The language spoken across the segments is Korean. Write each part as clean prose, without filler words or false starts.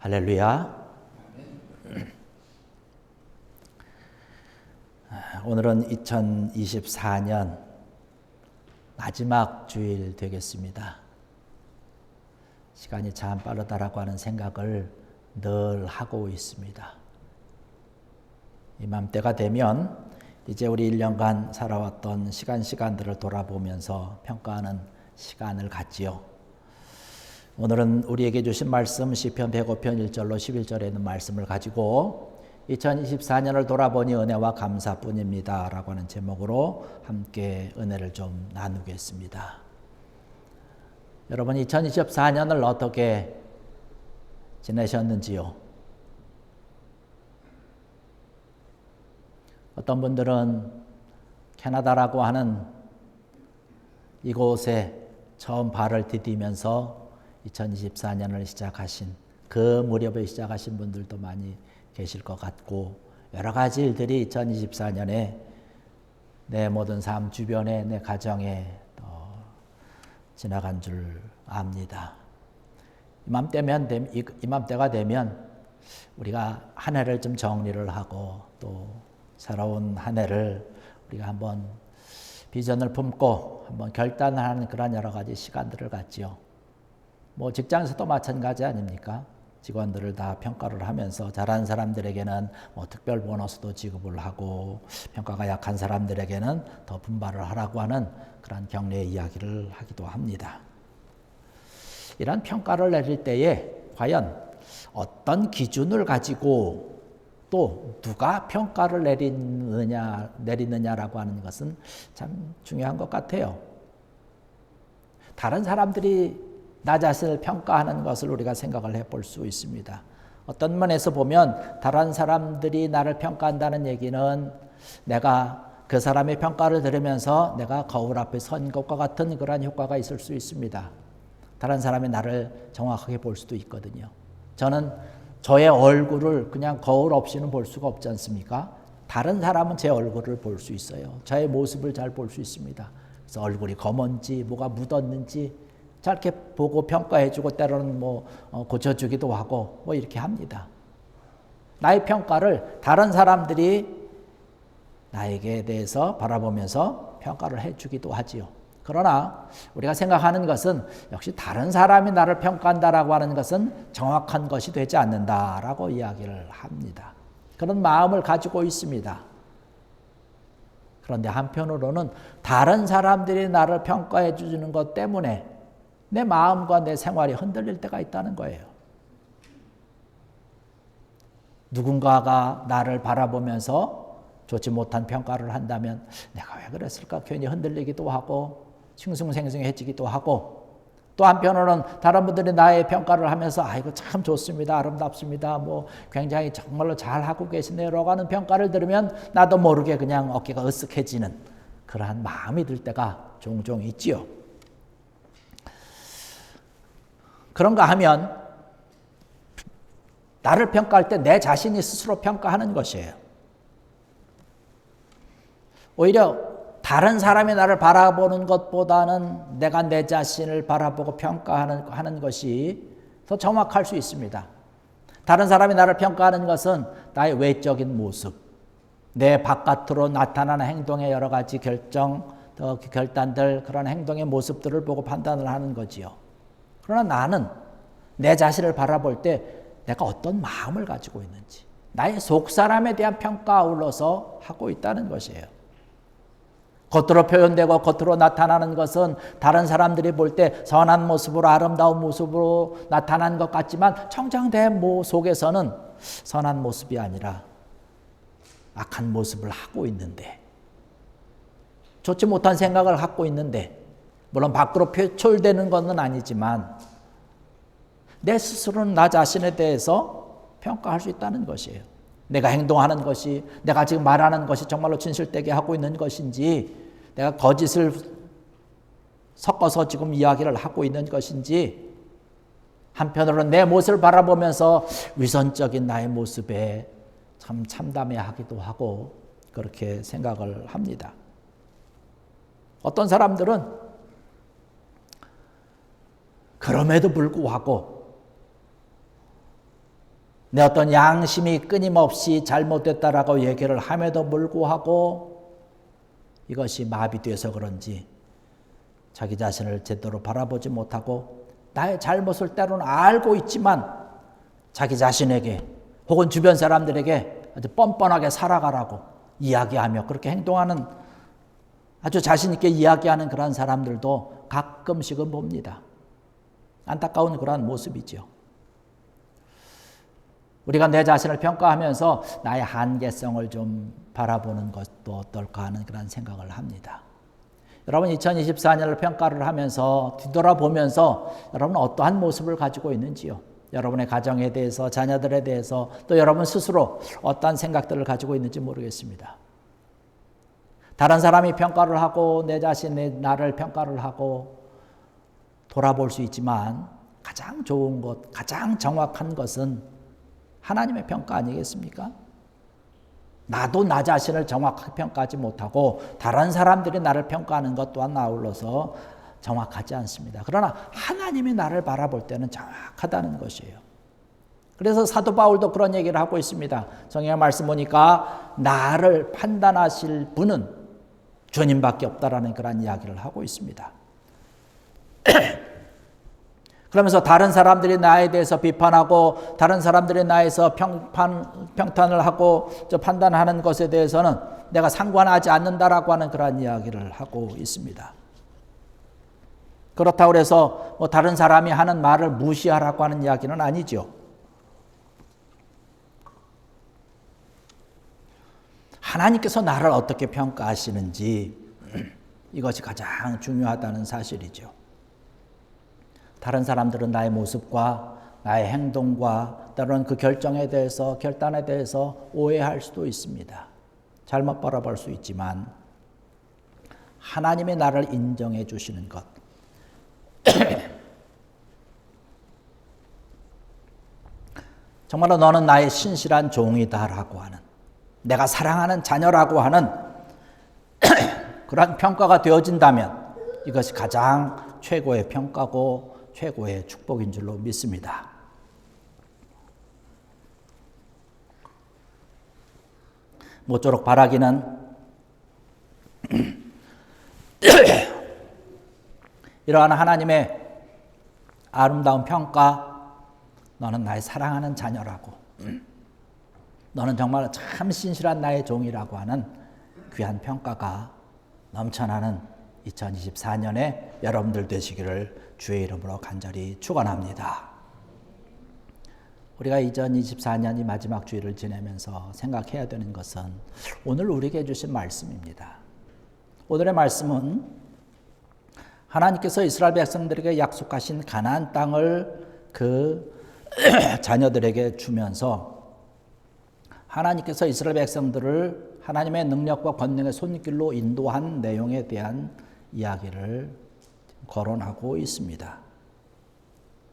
할렐루야. 오늘은 2024년 마지막 주일 되겠습니다. 시간이 참 빠르다라고 하는 생각을 늘 하고 있습니다. 이맘때가 되면 이제 우리 1년간 살아왔던 시간들을 돌아보면서 평가하는 시간을 갖지요. 오늘은 우리에게 주신 말씀 시편 105편 1절로 11절에 있는 말씀을 가지고 2024년을 돌아보니 은혜와 감사뿐입니다 라고 하는 제목으로 함께 은혜를 좀 나누겠습니다. 여러분 2024년을 어떻게 지내셨는지요? 어떤 분들은 캐나다라고 하는 이곳에 처음 발을 디디면서 2024년을 시작하신 그 무렵에 시작하신 분들도 많이 계실 것 같고 여러 가지 일들이 2024년에 내 모든 삶 주변에 내 가정에 지나간 줄 압니다. 이맘때가 되면 우리가 한 해를 좀 정리를 하고 또 새로운 한 해를 우리가 한번 비전을 품고 한번 결단하는 그런 여러 가지 시간들을 갖지요. 뭐 직장에서도 마찬가지 아닙니까? 직원들을 다 평가를 하면서 잘하는 사람들에게는 뭐 특별 보너스도 지급을 하고 평가가 약한 사람들에게는 더 분발을 하라고 하는 그런 격려의 이야기를 하기도 합니다. 이런 평가를 내릴 때에 과연 어떤 기준을 가지고 또 누가 평가를 내리느냐라고 하는 것은 참 중요한 것 같아요. 다른 사람들이 나 자신을 평가하는 것을 우리가 생각을 해볼 수 있습니다. 어떤 면에서 보면 다른 사람들이 나를 평가한다는 얘기는 내가 그 사람의 평가를 들으면서 내가 거울 앞에 선 것과 같은 그러한 효과가 있을 수 있습니다. 다른 사람이 나를 정확하게 볼 수도 있거든요. 저는 저의 얼굴을 그냥 거울 없이는 볼 수가 없지 않습니까? 다른 사람은 제 얼굴을 볼 수 있어요. 저의 모습을 잘 볼 수 있습니다. 그래서 얼굴이 검은지 뭐가 묻었는지 짧게 보고 평가해주고 때로는 고쳐주기도 하고 이렇게 합니다. 나의 평가를 다른 사람들이 나에게 대해서 바라보면서 평가를 해주기도 하지요. 그러나 우리가 생각하는 것은 역시 다른 사람이 나를 평가한다라고 하는 것은 정확한 것이 되지 않는다라고 이야기를 합니다. 그런 마음을 가지고 있습니다. 그런데 한편으로는 다른 사람들이 나를 평가해 주는 것 때문에 내 마음과 내 생활이 흔들릴 때가 있다는 거예요. 누군가가 나를 바라보면서 좋지 못한 평가를 한다면 내가 왜 그랬을까 괜히 흔들리기도 하고 싱숭생숭해지기도 하고 또 한편으로는 다른 분들이 나의 평가를 하면서 이거 참 좋습니다. 아름답습니다. 굉장히 정말로 잘하고 계시네요. 라고 하는 평가를 들으면 나도 모르게 그냥 어깨가 으쓱해지는 그러한 마음이 들 때가 종종 있지요. 그런가 하면 나를 평가할 때 내 자신이 스스로 평가하는 것이에요. 오히려 다른 사람이 나를 바라보는 것보다는 내가 내 자신을 바라보고 평가하는 것이 더 정확할 수 있습니다. 다른 사람이 나를 평가하는 것은 나의 외적인 모습, 내 바깥으로 나타나는 행동의 여러 가지 결단들, 그런 행동의 모습들을 보고 판단을 하는 거지요. 그러나 나는 내 자신을 바라볼 때 내가 어떤 마음을 가지고 있는지 나의 속사람에 대한 평가 아울러서 하고 있다는 것이에요. 겉으로 표현되고 겉으로 나타나는 것은 다른 사람들이 볼 때 선한 모습으로 아름다운 모습으로 나타나는 것 같지만 청정 내 속에서는 선한 모습이 아니라 악한 모습을 하고 있는데 좋지 못한 생각을 갖고 있는데 물론 밖으로 표출되는 것은 아니지만 내 스스로는 나 자신에 대해서 평가할 수 있다는 것이에요. 내가 행동하는 것이 내가 지금 말하는 것이 정말로 진실되게 하고 있는 것인지 내가 거짓을 섞어서 지금 이야기를 하고 있는 것인지 한편으로는 내 모습을 바라보면서 위선적인 나의 모습에 참 참담해하기도 하고 그렇게 생각을 합니다. 어떤 사람들은 그럼에도 불구하고 내 어떤 양심이 끊임없이 잘못됐다라고 얘기를 함에도 불구하고 이것이 마비돼서 그런지 자기 자신을 제대로 바라보지 못하고 나의 잘못을 때로는 알고 있지만 자기 자신에게 혹은 주변 사람들에게 아주 뻔뻔하게 살아가라고 이야기하며 그렇게 행동하는, 아주 자신 있게 이야기하는 그런 사람들도 가끔씩은 봅니다. 안타까운 그러한 모습이죠. 우리가 내 자신을 평가하면서 나의 한계성을 좀 바라보는 것도 어떨까 하는 그런 생각을 합니다. 여러분 2024년을 평가를 하면서 뒤돌아보면서 여러분 어떠한 모습을 가지고 있는지요? 여러분의 가정에 대해서, 자녀들에 대해서, 또 여러분 스스로 어떠한 생각들을 가지고 있는지 모르겠습니다. 다른 사람이 평가를 하고 내 자신의 나를 평가를 하고 돌아볼 수 있지만 가장 좋은 것, 가장 정확한 것은 하나님의 평가 아니겠습니까? 나도 나 자신을 정확하게 평가하지 못하고 다른 사람들이 나를 평가하는 것 또한 아울러서 정확하지 않습니다. 그러나 하나님이 나를 바라볼 때는 정확하다는 것이에요. 그래서 사도 바울도 그런 얘기를 하고 있습니다. 성경의 말씀 보니까 나를 판단하실 분은 주님밖에 없다라는 그런 이야기를 하고 있습니다. 그러면서 다른 사람들이 나에 대해서 비판하고 다른 사람들이 나에서 평탄을 하고 판단하는 것에 대해서는 내가 상관하지 않는다라고 하는 그런 이야기를 하고 있습니다. 그렇다고 해서 다른 사람이 하는 말을 무시하라고 하는 이야기는 아니죠. 하나님께서 나를 어떻게 평가하시는지 이것이 가장 중요하다는 사실이죠. 다른 사람들은 나의 모습과 나의 행동과 때로는 그 결정에 대해서, 결단에 대해서 오해할 수도 있습니다. 잘못 바라볼 수 있지만 하나님의 나를 인정해 주시는 것, 정말로 너는 나의 신실한 종이다라고 하는, 내가 사랑하는 자녀라고 하는 그런 평가가 되어진다면 이것이 가장 최고의 평가고 최고의 축복인 줄로 믿습니다. 모쪼록 바라기는 이러한 하나님의 아름다운 평가, 너는 나의 사랑하는 자녀라고, 너는 정말 참 신실한 나의 종이라고 하는 귀한 평가가 넘쳐나는 2024년에 여러분들 되시기를 주의 이름으로 간절히 축원합니다. 우리가 2024년이 마지막 주일을 지내면서 생각해야 되는 것은 오늘 우리에게 주신 말씀입니다. 오늘의 말씀은 하나님께서 이스라엘 백성들에게 약속하신 가나안 땅을 그 자녀들에게 주면서 하나님께서 이스라엘 백성들을 하나님의 능력과 권능의 손길로 인도한 내용에 대한 이야기를 거론하고 있습니다.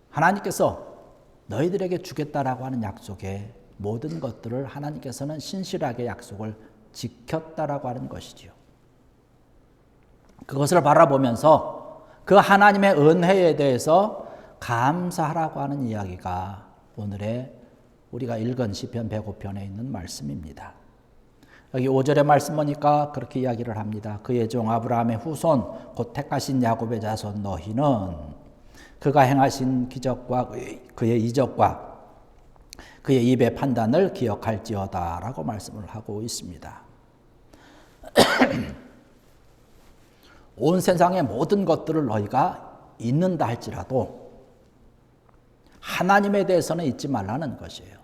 하나님께서 너희들에게 주겠다라고 하는 약속의 모든 것들을 하나님께서는 신실하게 약속을 지켰다라고 하는 것이지요. 그것을 바라보면서 그 하나님의 은혜에 대해서 감사하라고 하는 이야기가 오늘의 우리가 읽은 시편 105편에 있는 말씀입니다. 여기 5절의 말씀 보니까 그렇게 이야기를 합니다. 그의 종 아브라함의 후손 곧 택하신 야곱의 자손 너희는 그가 행하신 기적과 그의 이적과 그의 입의 판단을 기억할지어다 라고 말씀을 하고 있습니다. 온 세상의 모든 것들을 너희가 잊는다 할지라도 하나님에 대해서는 잊지 말라는 것이에요.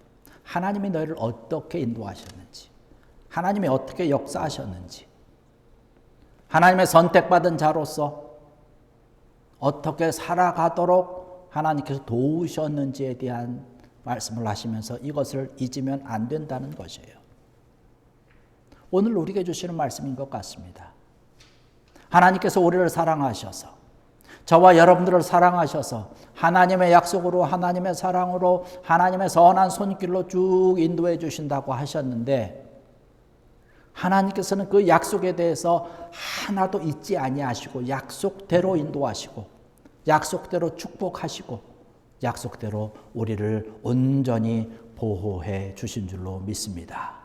하나님이 너희를 어떻게 인도하셨는지, 하나님이 어떻게 역사하셨는지, 하나님의 선택받은 자로서 어떻게 살아가도록 하나님께서 도우셨는지에 대한 말씀을 하시면서 이것을 잊으면 안 된다는 것이에요. 오늘 우리에게 주시는 말씀인 것 같습니다. 하나님께서 우리를 사랑하셔서, 저와 여러분들을 사랑하셔서 하나님의 약속으로, 하나님의 사랑으로, 하나님의 선한 손길로 쭉 인도해 주신다고 하셨는데 하나님께서는 그 약속에 대해서 하나도 잊지 아니하시고 약속대로 인도하시고 약속대로 축복하시고 약속대로 우리를 온전히 보호해 주신 줄로 믿습니다.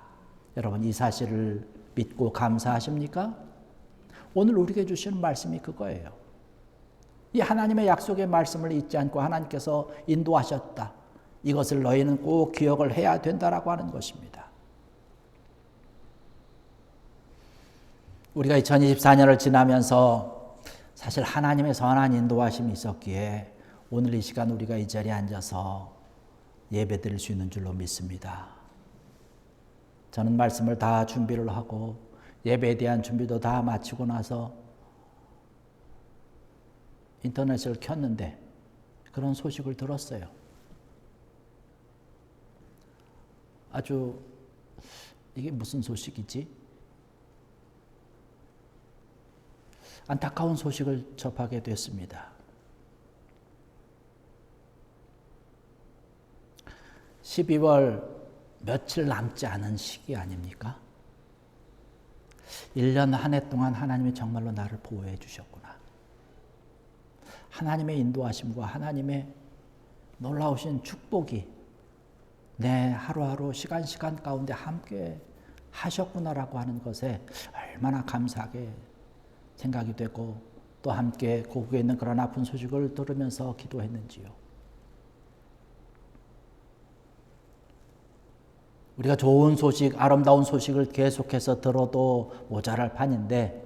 여러분, 이 사실을 믿고 감사하십니까? 오늘 우리에게 주시는 말씀이 그거예요. 이 하나님의 약속의 말씀을 잊지 않고 하나님께서 인도하셨다. 이것을 너희는 꼭 기억을 해야 된다라고 하는 것입니다. 우리가 2024년을 지나면서 사실 하나님의 선한 인도하심이 있었기에 오늘 이 시간 우리가 이 자리에 앉아서 예배드릴 수 있는 줄로 믿습니다. 저는 말씀을 다 준비를 하고 예배에 대한 준비도 다 마치고 나서 인터넷을 켰는데 그런 소식을 들었어요. 아주 이게 무슨 소식이지? 안타까운 소식을 접하게 됐습니다. 12월 며칠 남지 않은 시기 아닙니까? 1년 한 해 동안 하나님이 정말로 나를 보호해 주셨구나. 하나님의 인도하심과 하나님의 놀라우신 축복이 내 하루하루 시간 가운데 함께 하셨구나라고 하는 것에 얼마나 감사하게 생각이 되고 또 함께 고국에 있는 그런 아픈 소식을 들으면서 기도했는지요. 우리가 좋은 소식, 아름다운 소식을 계속해서 들어도 모자랄 판인데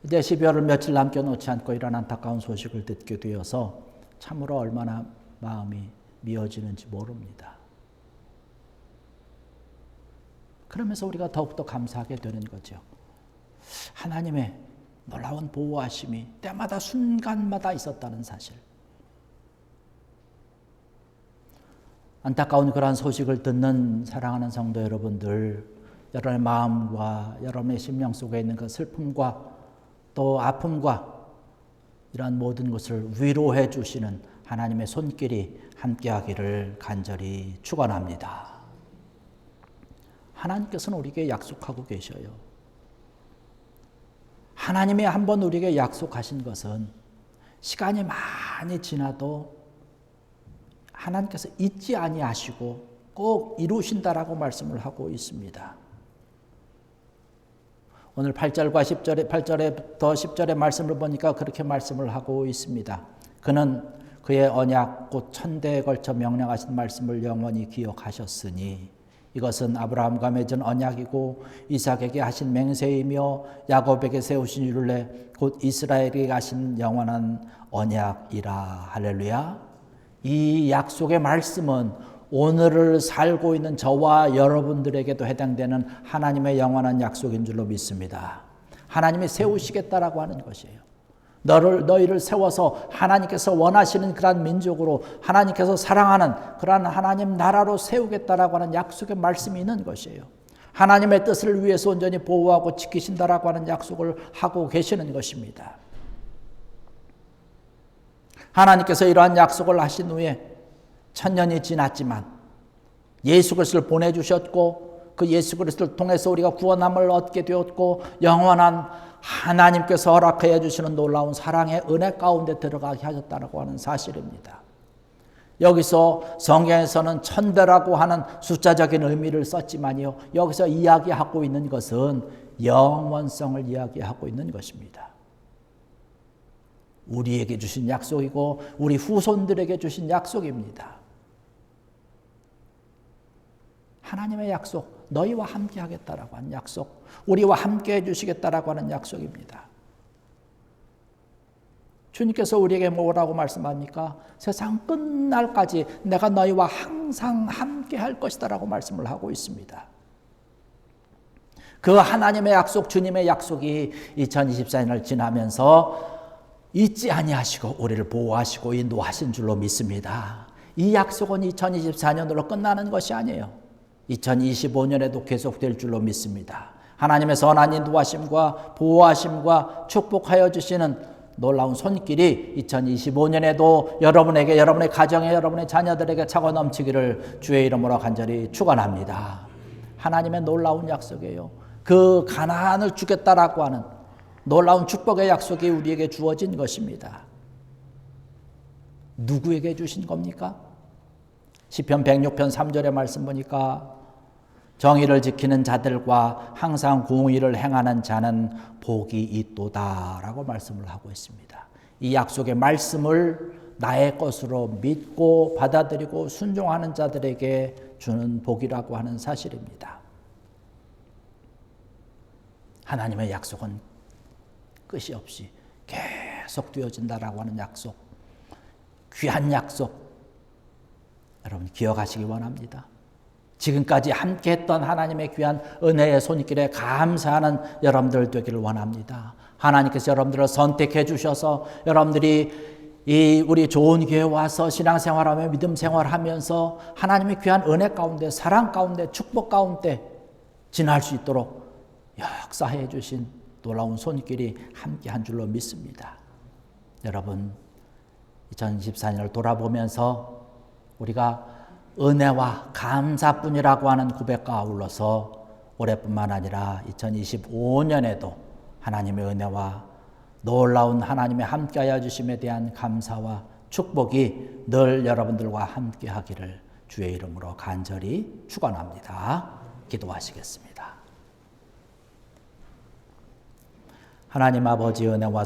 이제 12월을 며칠 남겨놓지 않고 이런 안타까운 소식을 듣게 되어서 참으로 얼마나 마음이 미어지는지 모릅니다. 그러면서 우리가 더욱더 감사하게 되는 거죠. 하나님의 놀라운 보호하심이 때마다 순간마다 있었다는 사실. 안타까운 그러한 소식을 듣는 사랑하는 성도 여러분들, 여러분의 마음과 여러분의 심령 속에 있는 그 슬픔과 또 아픔과 이러한 모든 것을 위로해 주시는 하나님의 손길이 함께하기를 간절히 축원합니다. 하나님께서는 우리에게 약속하고 계셔요. 하나님이 한번 우리에게 약속하신 것은 시간이 많이 지나도 하나님께서 잊지 아니하시고 꼭 이루신다라고 말씀을 하고 있습니다. 오늘 8절과 10절에 8절에부터 10절의 말씀을 보니까 그렇게 말씀을 하고 있습니다. 그는 그의 언약 곧 천대에 걸쳐 명령하신 말씀을 영원히 기억하셨으니 이것은 아브라함과 맺은 언약이고 이삭에게 하신 맹세이며 야곱에게 세우신 율례 곧 이스라엘에게 하신 영원한 언약이라. 할렐루야. 이 약속의 말씀은 오늘을 살고 있는 저와 여러분들에게도 해당되는 하나님의 영원한 약속인 줄로 믿습니다. 하나님이 세우시겠다라고 하는 것이에요. 너희를 세워서 하나님께서 원하시는 그러한 민족으로 하나님께서 사랑하는 그러한 하나님 나라로 세우겠다라고 하는 약속의 말씀이 있는 것이에요. 하나님의 뜻을 위해서 온전히 보호하고 지키신다라고 하는 약속을 하고 계시는 것입니다. 하나님께서 이러한 약속을 하신 후에 1000년이 지났지만 예수 그리스도를 보내주셨고 그 예수 그리스도를 통해서 우리가 구원함을 얻게 되었고 영원한 하나님께서 허락해 주시는 놀라운 사랑의 은혜 가운데 들어가게 하셨다고 하는 사실입니다. 여기서 성경에서는 천대라고 하는 숫자적인 의미를 썼지만요. 여기서 이야기하고 있는 것은 영원성을 이야기하고 있는 것입니다. 우리에게 주신 약속이고 우리 후손들에게 주신 약속입니다. 하나님의 약속, 너희와 함께 하겠다라고 하는 약속, 우리와 함께 해주시겠다라고 하는 약속입니다. 주님께서 우리에게 뭐라고 말씀합니까? 세상 끝날까지 내가 너희와 항상 함께 할 것이다라고 말씀을 하고 있습니다. 그 하나님의 약속, 주님의 약속이 2024년을 지나면서 잊지 아니하시고 우리를 보호하시고 인도하신 줄로 믿습니다. 이 약속은 2024년으로 끝나는 것이 아니에요. 2025년에도 계속될 줄로 믿습니다. 하나님의 선한 인도하심과 보호하심과 축복하여 주시는 놀라운 손길이 2025년에도 여러분에게, 여러분의 가정에, 여러분의 자녀들에게 차고 넘치기를 주의 이름으로 간절히 축원합니다. 하나님의 놀라운 약속이에요. 그 가나안을 주겠다라고 하는 놀라운 축복의 약속이 우리에게 주어진 것입니다. 누구에게 주신 겁니까? 시편 106편 3절의 말씀 보니까 정의를 지키는 자들과 항상 공의를 행하는 자는 복이 있도다라고 말씀을 하고 있습니다. 이 약속의 말씀을 나의 것으로 믿고 받아들이고 순종하는 자들에게 주는 복이라고 하는 사실입니다. 하나님의 약속은 끝이 없이 계속 되어진다라고 하는 약속, 귀한 약속, 여러분 기억하시기 원합니다. 지금까지 함께했던 하나님의 귀한 은혜의 손길에 감사하는 여러분들 되기를 원합니다. 하나님께서 여러분들을 선택해 주셔서 여러분들이 우리 좋은 교회에 와서 신앙생활하며 믿음 생활하면서 하나님의 귀한 은혜 가운데, 사랑 가운데, 축복 가운데 지날 수 있도록 역사해 주신 놀라운 손길이 함께한 줄로 믿습니다. 여러분 2024년을 돌아보면서 우리가 은혜와 감사뿐이라고 하는 고백과 아울러서 올해뿐만 아니라 2025년에도 하나님의 은혜와 놀라운 하나님의 함께하여 주심에 대한 감사와 축복이 늘 여러분들과 함께하기를 주의 이름으로 간절히 축원합니다. 기도하시겠습니다. 하나님 아버지 은혜와